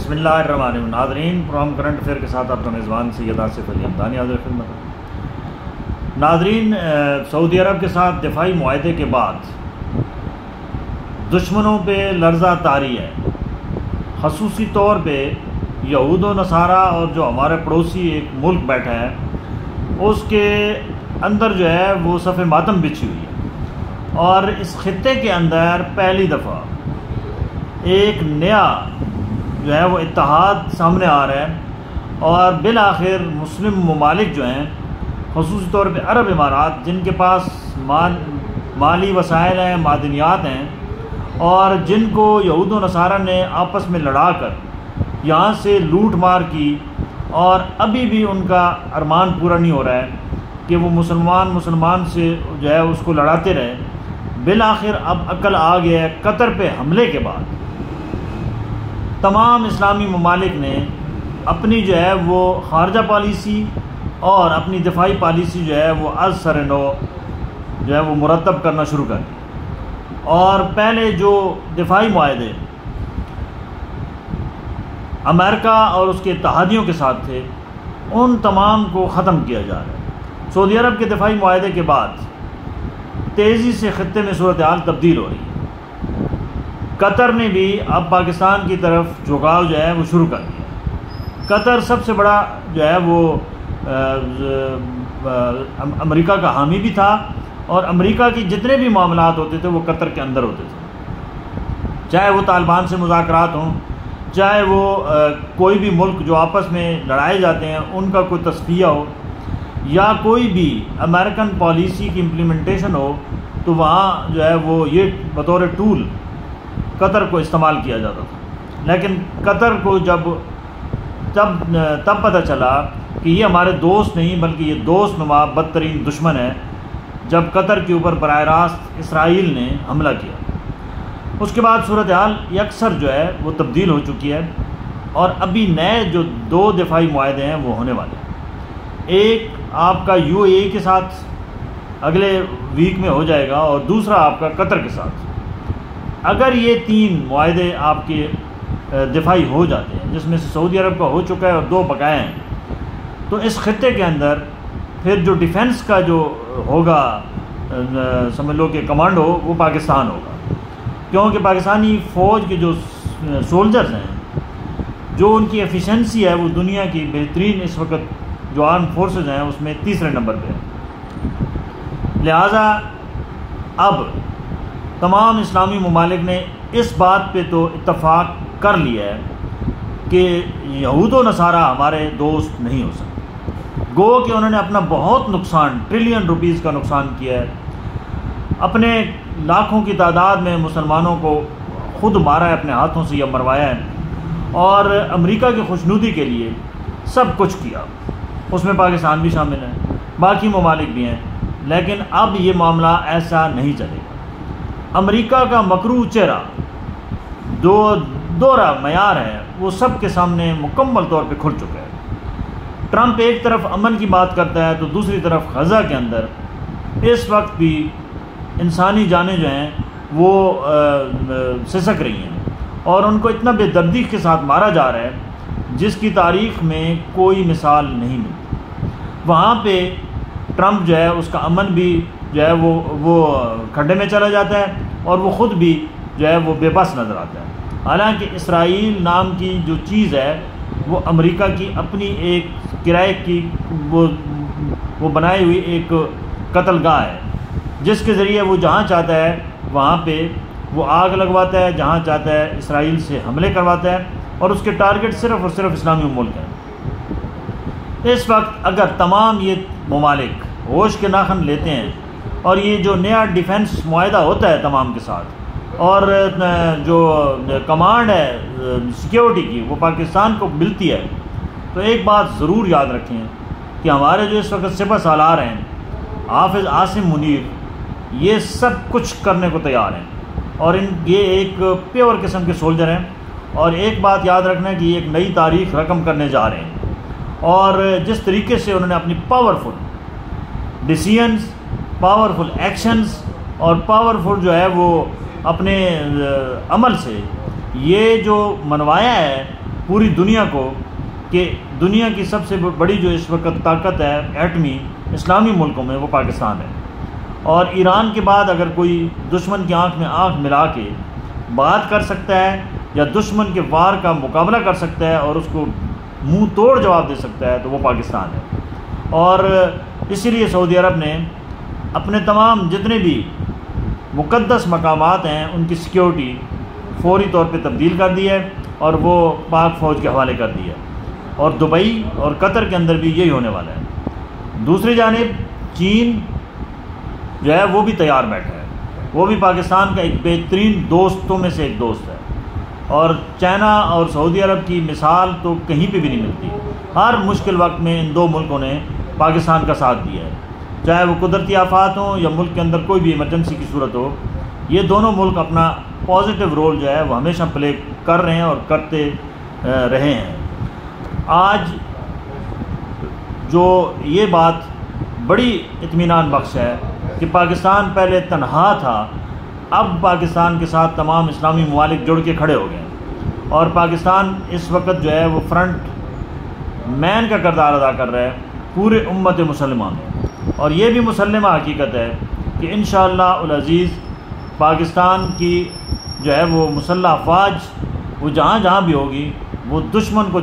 بسم اللہ الرحمن الرحیم. ناظرین، پروگرام کرنٹ افیئر کے ساتھ آپ کا میزبان سید آصف علی حمدانی حاضر خدمت. ناظرین، سعودی عرب کے ساتھ دفاعی معاہدے کے بعد دشمنوں پہ لرزہ طاری ہے، خصوصی طور پہ یہود و نصارہ اور جو ہمارے پڑوسی ایک ملک بیٹھا ہے اس کے اندر جو ہے وہ صف ماتم بچھی ہوئی ہے. اور اس خطے کے اندر پہلی دفعہ ایک نیا جو ہے وہ اتحاد سامنے آ رہا ہے، اور بالآخر مسلم ممالک جو ہیں، خصوصی طور پہ عرب امارات، جن کے پاس مالی وسائل ہیں، معدنیات ہیں، اور جن کو یہود و نصارہ نے آپس میں لڑا کر یہاں سے لوٹ مار کی، اور ابھی بھی ان کا ارمان پورا نہیں ہو رہا ہے کہ وہ مسلمان سے جو ہے اس کو لڑاتے رہے. بالآخر اب عقل آ گیا ہے. قطر پہ حملے کے بعد تمام اسلامی ممالک نے اپنی جو ہے وہ خارجہ پالیسی اور اپنی دفاعی پالیسی جو ہے وہ از سر نو جو ہے وہ مرتب کرنا شروع کر دی. اور پہلے جو دفاعی معاہدے امریکہ اور اس کے اتحادیوں کے ساتھ تھے ان تمام کو ختم کیا جا رہا ہے. سعودی عرب کے دفاعی معاہدے کے بعد تیزی سے خطے میں صورتحال تبدیل ہو رہی ہے. قطر نے بھی اب پاکستان کی طرف جھکاؤ جو ہے وہ شروع کر دیا. قطر سب سے بڑا جو ہے وہ امریکہ کا حامی بھی تھا، اور امریکہ کی جتنے بھی معاملات ہوتے تھے وہ قطر کے اندر ہوتے تھے، چاہے وہ طالبان سے مذاکرات ہوں، چاہے وہ کوئی بھی ملک جو آپس میں لڑائے جاتے ہیں ان کا کوئی تصفیہ ہو، یا کوئی بھی امریکن پالیسی کی امپلیمنٹیشن ہو، تو وہاں جو ہے وہ یہ بطور ٹول قطر کو استعمال کیا جاتا تھا. لیکن قطر کو تب پتہ چلا کہ یہ ہمارے دوست نہیں بلکہ یہ دوست نما بدترین دشمن ہے، جب قطر کے اوپر براہ راست اسرائیل نے حملہ کیا. اس کے بعد صورتحال یکسر جو ہے وہ تبدیل ہو چکی ہے، اور ابھی نئے جو دو دفاعی معاہدے ہیں وہ ہونے والے ہیں. ایک آپ کا UAE کے ساتھ اگلے ویک میں ہو جائے گا، اور دوسرا آپ کا قطر کے ساتھ. اگر یہ تین معاہدے آپ کے دفاعی ہو جاتے ہیں، جس میں سے سعودی عرب کا ہو چکا ہے اور دو بقایا ہیں، تو اس خطے کے اندر پھر جو ڈیفنس کا جو ہوگا سمجھ لو کہ کمانڈ ہو وہ پاکستان ہوگا. کیونکہ پاکستانی فوج کے جو سولجرز ہیں، جو ان کی ایفیشنسی ہے وہ دنیا کی بہترین اس وقت جو آرم فورسز ہیں اس میں تیسرے نمبر پہ ہے. لہٰذا اب تمام اسلامی ممالک نے اس بات پہ تو اتفاق کر لیا ہے کہ یہود و نصارہ ہمارے دوست نہیں ہو سکتے. گو کہ انہوں نے اپنا بہت نقصان، ٹریلین روپیز کا نقصان کیا ہے، اپنے لاکھوں کی تعداد میں مسلمانوں کو خود مارا ہے اپنے ہاتھوں سے یا مروایا ہے، اور امریکہ کی خوشنودی کے لیے سب کچھ کیا. اس میں پاکستان بھی شامل ہے، باقی ممالک بھی ہیں. لیکن اب یہ معاملہ ایسا نہیں چلے گا. امریکہ کا مکروہ چہرہ دوہرا معیار ہے وہ سب کے سامنے مکمل طور پہ کھل چکا ہے. ٹرمپ ایک طرف امن کی بات کرتا ہے تو دوسری طرف غزہ کے اندر اس وقت بھی انسانی جانیں جو ہیں وہ سسک رہی ہیں، اور ان کو اتنا بے دردی کے ساتھ مارا جا رہا ہے جس کی تاریخ میں کوئی مثال نہیں ملتی. وہاں پہ ٹرمپ جو ہے اس کا امن بھی جو ہے وہ کھڈے میں چلا جاتا ہے، اور وہ خود بھی جو ہے وہ بے بس نظر آتا ہے. حالانکہ اسرائیل نام کی جو چیز ہے وہ امریکہ کی اپنی ایک کرائے کی وہ بنائی ہوئی ایک قتل گاہ ہے، جس کے ذریعے وہ جہاں چاہتا ہے وہاں پہ وہ آگ لگواتا ہے، جہاں چاہتا ہے اسرائیل سے حملے کرواتا ہے، اور اس کے ٹارگٹ صرف اور صرف اسلامی ملک ہیں. اس وقت اگر تمام یہ ممالک ہوش کے ناخن لیتے ہیں، اور یہ جو نیا ڈیفنس معاہدہ ہوتا ہے تمام کے ساتھ، اور جو کمانڈ ہے سیکیورٹی کی وہ پاکستان کو ملتی ہے، تو ایک بات ضرور یاد رکھیں کہ ہمارے جو اس وقت سپہ سالار ہیں، حافظ عاصم منیر، یہ سب کچھ کرنے کو تیار ہیں، اور یہ ایک پیور قسم کے سولجر ہیں. اور ایک بات یاد رکھنا ہے کہ یہ ایک نئی تاریخ رقم کرنے جا رہے ہیں، اور جس طریقے سے انہوں نے اپنی پاورفل ڈیسیژنز، پاورفل ایکشنز اور پاورفل جو ہے وہ اپنے عمل سے یہ جو منوایا ہے پوری دنیا کو کہ دنیا کی سب سے بڑی جو اس وقت طاقت ہے ایٹمی اسلامی ملکوں میں وہ پاکستان ہے، اور ایران کے بعد اگر کوئی دشمن کی آنکھ میں آنکھ ملا کے بات کر سکتا ہے یا دشمن کے وار کا مقابلہ کر سکتا ہے اور اس کو منہ توڑ جواب دے سکتا ہے تو وہ پاکستان ہے۔ اور اسی لیے سعودی عرب نے اپنے تمام جتنے بھی مقدس مقامات ہیں ان کی سیکیورٹی فوری طور پہ تبدیل کر دی ہے اور وہ پاک فوج کے حوالے کر دی ہے، اور دبئی اور قطر کے اندر بھی یہی ہونے والا ہے۔ دوسری جانب چین جو ہے وہ بھی تیار بیٹھا ہے، وہ بھی پاکستان کا ایک بہترین دوستوں میں سے ایک دوست ہے، اور چائنا اور سعودی عرب کی مثال تو کہیں پہ بھی نہیں ملتی۔ ہر مشکل وقت میں ان دو ملکوں نے پاکستان کا ساتھ دیا ہے، چاہے وہ قدرتی آفات ہوں یا ملک کے اندر کوئی بھی ایمرجنسی کی صورت ہو۔ یہ دونوں ملک اپنا پازیٹیو رول جو ہے وہ ہمیشہ پلے کر رہے ہیں اور کرتے رہے ہیں۔ آج جو یہ بات بڑی اطمینان بخش ہے کہ پاکستان پہلے تنہا تھا، اب پاکستان کے ساتھ تمام اسلامی ممالک جڑ کے کھڑے ہو گئے ہیں، اور پاکستان اس وقت جو ہے وہ فرنٹ مین کا کردار ادا کر رہا ہے پورے امت مسلمہ میں۔ اور یہ بھی مسلمہ حقیقت ہے کہ انشاءاللہ العزیز پاکستان کی جو ہے وہ مسلح افواج وہ جہاں جہاں بھی ہوگی وہ دشمن کو